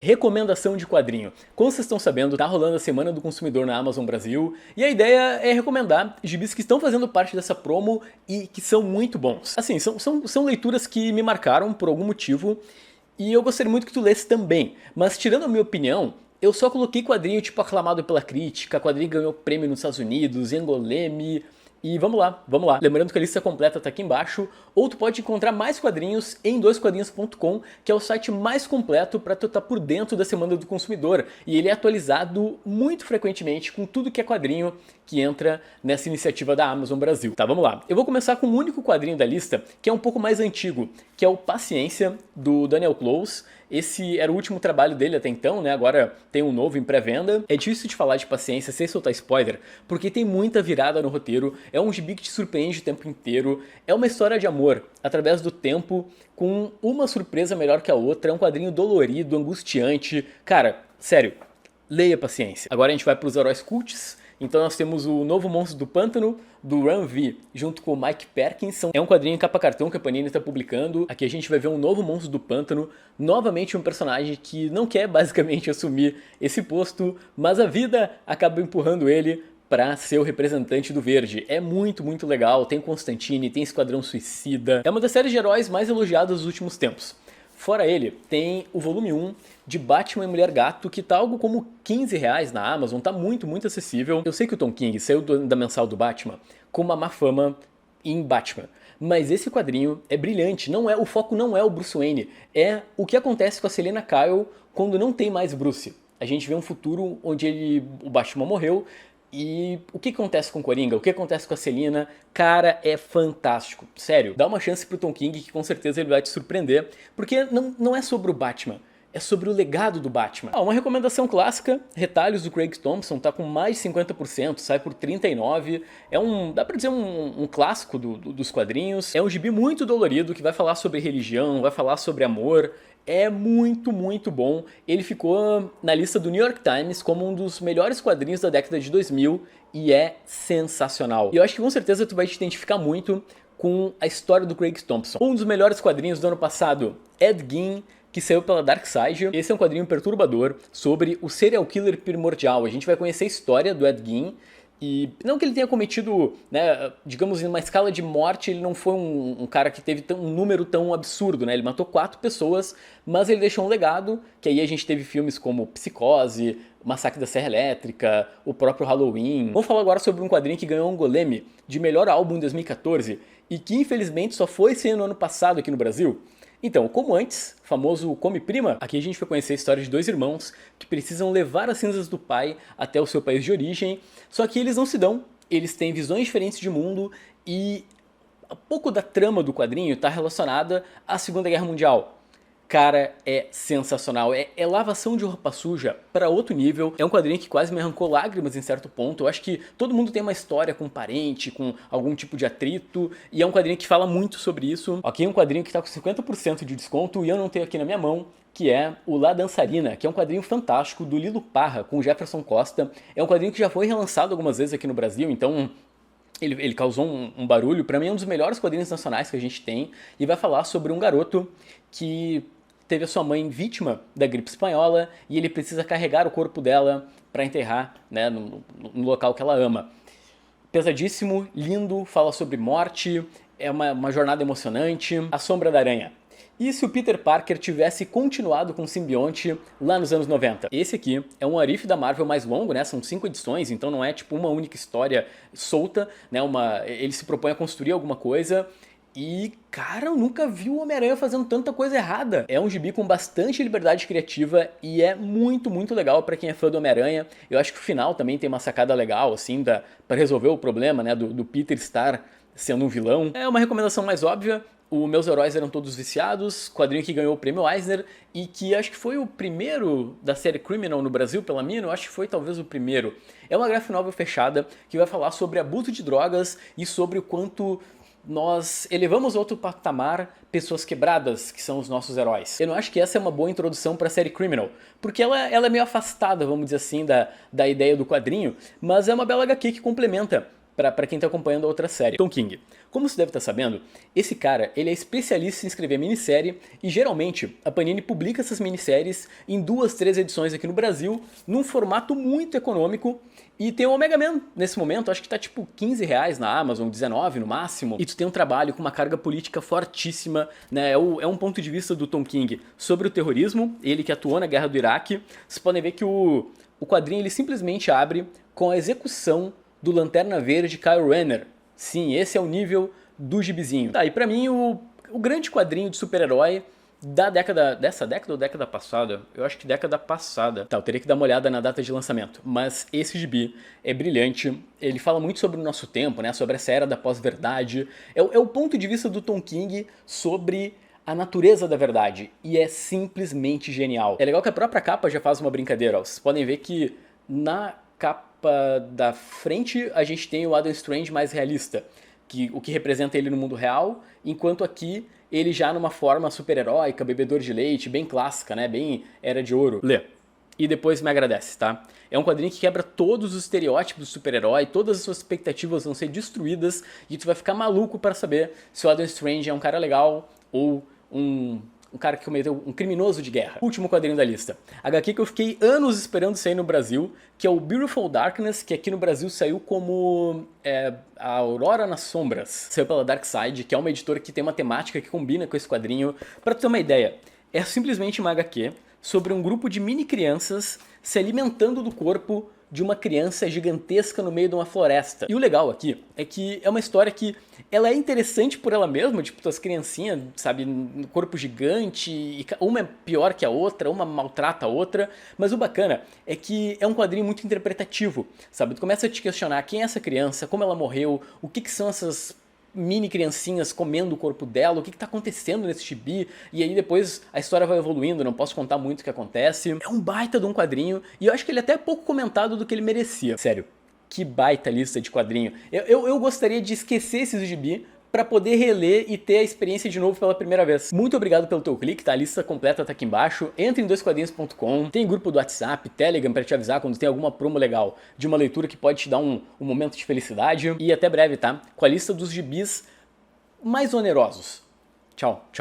Recomendação de quadrinho. Como vocês estão sabendo, tá rolando a Semana do Consumidor na Amazon Brasil e a ideia é recomendar gibis que estão fazendo parte dessa promo e que são muito bons. Assim, são leituras que me marcaram por algum motivo e eu gostaria muito que tu lesse também. Mas tirando a minha opinião, eu só coloquei quadrinho tipo aclamado pela crítica, quadrinho que ganhou prêmio nos Estados Unidos, Engoleme. E vamos lá, vamos lá. Lembrando que a lista completa tá aqui embaixo, ou tu pode encontrar mais quadrinhos em doisquadrinhos.com, que é o site mais completo para tu estar por dentro da Semana do Consumidor. E ele é atualizado muito frequentemente com tudo que é quadrinho que entra nessa iniciativa da Amazon Brasil. Tá, vamos lá. Eu vou começar com o único quadrinho da lista, que é um pouco mais antigo, que é o Paciência, do Daniel Close. Esse era o último trabalho dele até então, né? Agora tem um novo em pré-venda. É difícil de falar de Paciência sem soltar spoiler, porque tem muita virada no roteiro, é um gibi que te surpreende o tempo inteiro, é uma história de amor através do tempo, com uma surpresa melhor que a outra, é um quadrinho dolorido, angustiante. Cara, sério, leia Paciência. Agora a gente vai para os heróis cults. Então nós temos o Novo Monstro do Pântano, do Ran V, junto com o Mike Perkinson. É um quadrinho em capa cartão que a Panini está publicando. Aqui a gente vai ver um novo Monstro do Pântano, novamente um personagem que não quer basicamente assumir esse posto, mas a vida acaba empurrando ele para ser o representante do verde. É muito, muito legal. Tem Constantine, tem Esquadrão Suicida. É uma das séries de heróis mais elogiadas dos últimos tempos. Fora ele, tem o volume 1 de Batman e Mulher Gato, que tá algo como R$ 15 na Amazon, tá muito, muito acessível. Eu sei que o Tom King saiu da mensal do Batman com uma má fama em Batman, mas esse quadrinho é brilhante, o foco não é o Bruce Wayne, é o que acontece com a Selina Kyle quando não tem mais Bruce. A gente vê um futuro onde o Batman morreu. E o que acontece com o Coringa? O que acontece com a Selina? Cara, é fantástico. Sério, dá uma chance pro Tom King que com certeza ele vai te surpreender. Porque não é sobre o Batman, é sobre o legado do Batman. Uma recomendação clássica, Retalhos do Craig Thompson, tá com mais de 50%, sai por 39. Dá pra dizer um clássico dos quadrinhos. É um gibi muito dolorido que vai falar sobre religião, vai falar sobre amor. É muito, muito bom. Ele ficou na lista do New York Times como um dos melhores quadrinhos da década de 2000 e é sensacional. E eu acho que com certeza tu vai te identificar muito com a história do Craig Thompson. Um dos melhores quadrinhos do ano passado, Ed Gein, que saiu pela Dark Side. Esse é um quadrinho perturbador sobre o serial killer primordial. A gente vai conhecer a história do Ed Gein. E não que ele tenha cometido, né, digamos, em uma escala de morte, ele não foi um cara que teve um número tão absurdo, né? Ele matou 4 pessoas, mas ele deixou um legado, que aí a gente teve filmes como Psicose, Massacre da Serra Elétrica, o próprio Halloween. Vamos falar agora sobre um quadrinho que ganhou um Goleme de melhor álbum em 2014 e que infelizmente só foi ser no ano passado aqui no Brasil. Então, como antes, famoso Come Prima, aqui a gente vai conhecer a história de 2 irmãos que precisam levar as cinzas do pai até o seu país de origem, só que eles não se dão, eles têm visões diferentes de mundo e um pouco da trama do quadrinho está relacionada à Segunda Guerra Mundial. Cara, é sensacional, é lavação de roupa suja para outro nível. É um quadrinho que quase me arrancou lágrimas em certo ponto. Eu acho que todo mundo tem uma história com um parente, com algum tipo de atrito, e é um quadrinho que fala muito sobre isso. Aqui é um quadrinho que tá com 50% de desconto e eu não tenho aqui na minha mão, que é o La Dançarina, que é um quadrinho fantástico do Lilo Parra com o Jefferson Costa. É um quadrinho que já foi relançado algumas vezes aqui no Brasil, então ele causou um barulho. Pra mim é um dos melhores quadrinhos nacionais que a gente tem, e vai falar sobre um garoto que teve a sua mãe vítima da gripe espanhola e ele precisa carregar o corpo dela para enterrar, né, no local que ela ama. Pesadíssimo, lindo, fala sobre morte, é uma jornada emocionante. A Sombra da Aranha. E se o Peter Parker tivesse continuado com o simbionte lá nos anos 90? Esse aqui é um What If da Marvel mais longo, né? São 5 edições, então não é tipo uma única história solta, né? Ele se propõe a construir alguma coisa. E, cara, eu nunca vi o Homem-Aranha fazendo tanta coisa errada. É um gibi com bastante liberdade criativa e é muito, muito legal pra quem é fã do Homem-Aranha. Eu acho que o final também tem uma sacada legal, assim, pra resolver o problema, né, do Peter estar sendo um vilão. É uma recomendação mais óbvia. Os Meus Heróis Eram Todos Viciados, quadrinho que ganhou o prêmio Eisner e que acho que foi o primeiro da série Criminal no Brasil, pela Mino, acho que foi talvez o primeiro. É uma graphic novel fechada que vai falar sobre abuso de drogas e sobre o quanto nós elevamos a outro patamar pessoas quebradas, que são os nossos heróis. Eu não acho que essa é uma boa introdução para a série Criminal, porque ela é meio afastada, vamos dizer assim, da ideia do quadrinho, mas é uma bela HQ que complementa. pra quem tá acompanhando a outra série. Tom King. Como você deve estar sabendo, esse cara, ele é especialista em escrever minissérie e geralmente a Panini publica essas minisséries em 2, 3 edições aqui no Brasil, num formato muito econômico. E tem o Omega Man nesse momento, acho que tá tipo R$15 na Amazon, 19 no máximo. E tu tem um trabalho com uma carga política fortíssima, né? É um ponto de vista do Tom King sobre o terrorismo, ele que atuou na guerra do Iraque. Vocês podem ver que o quadrinho ele simplesmente abre com a execução do Lanterna Verde Kyle Rayner. Sim, esse é o nível do gibizinho. Tá, e pra mim o grande quadrinho de super-herói dessa década ou década passada? Eu acho que década passada. Tá, eu teria que dar uma olhada na data de lançamento. Mas esse gibi é brilhante. Ele fala muito sobre o nosso tempo, né? Sobre essa era da pós-verdade. É o ponto de vista do Tom King sobre a natureza da verdade. E é simplesmente genial. É legal que a própria capa já faz uma brincadeira. Ó. Vocês podem ver que na capa da frente a gente tem o Adam Strange mais realista. O que representa ele no mundo real. Enquanto aqui ele já numa forma super-heróica, bebedor de leite, bem clássica, né? Bem Era de Ouro. Lê. E depois me agradece, tá? É um quadrinho que quebra todos os estereótipos do super-herói, todas as suas expectativas vão ser destruídas e tu vai ficar maluco para saber se o Adam Strange é um cara legal ou um cara que cometeu um criminoso de guerra. Último quadrinho da lista. HQ que eu fiquei anos esperando sair no Brasil, que é o Beautiful Darkness, que aqui no Brasil saiu como a Aurora nas Sombras. Saiu pela Dark Side, que é uma editora que tem uma temática que combina com esse quadrinho. Pra tu ter uma ideia, é simplesmente uma HQ sobre um grupo de mini crianças se alimentando do corpo de uma criança gigantesca no meio de uma floresta. E o legal aqui é que é uma história que ela é interessante por ela mesma, tipo, as criancinhas, sabe, no corpo gigante, e uma é pior que a outra, uma maltrata a outra, mas o bacana é que é um quadrinho muito interpretativo, sabe? Tu começa a te questionar quem é essa criança, como ela morreu, o que são essas mini criancinhas comendo o corpo dela, o que tá acontecendo nesse gibi, e aí depois a história vai evoluindo, não posso contar muito o que acontece. É um baita de um quadrinho, e eu acho que ele é até pouco comentado do que ele merecia. Sério, que baita lista de quadrinho. Eu gostaria de esquecer esse gibi para poder reler e ter a experiência de novo pela primeira vez. Muito obrigado pelo teu clique, tá? A lista completa tá aqui embaixo. Entra em doisquadrinhos.com, tem grupo do WhatsApp, Telegram para te avisar quando tem alguma promo legal de uma leitura que pode te dar um momento de felicidade. E até breve, tá? Com a lista dos gibis mais onerosos. Tchau, tchau.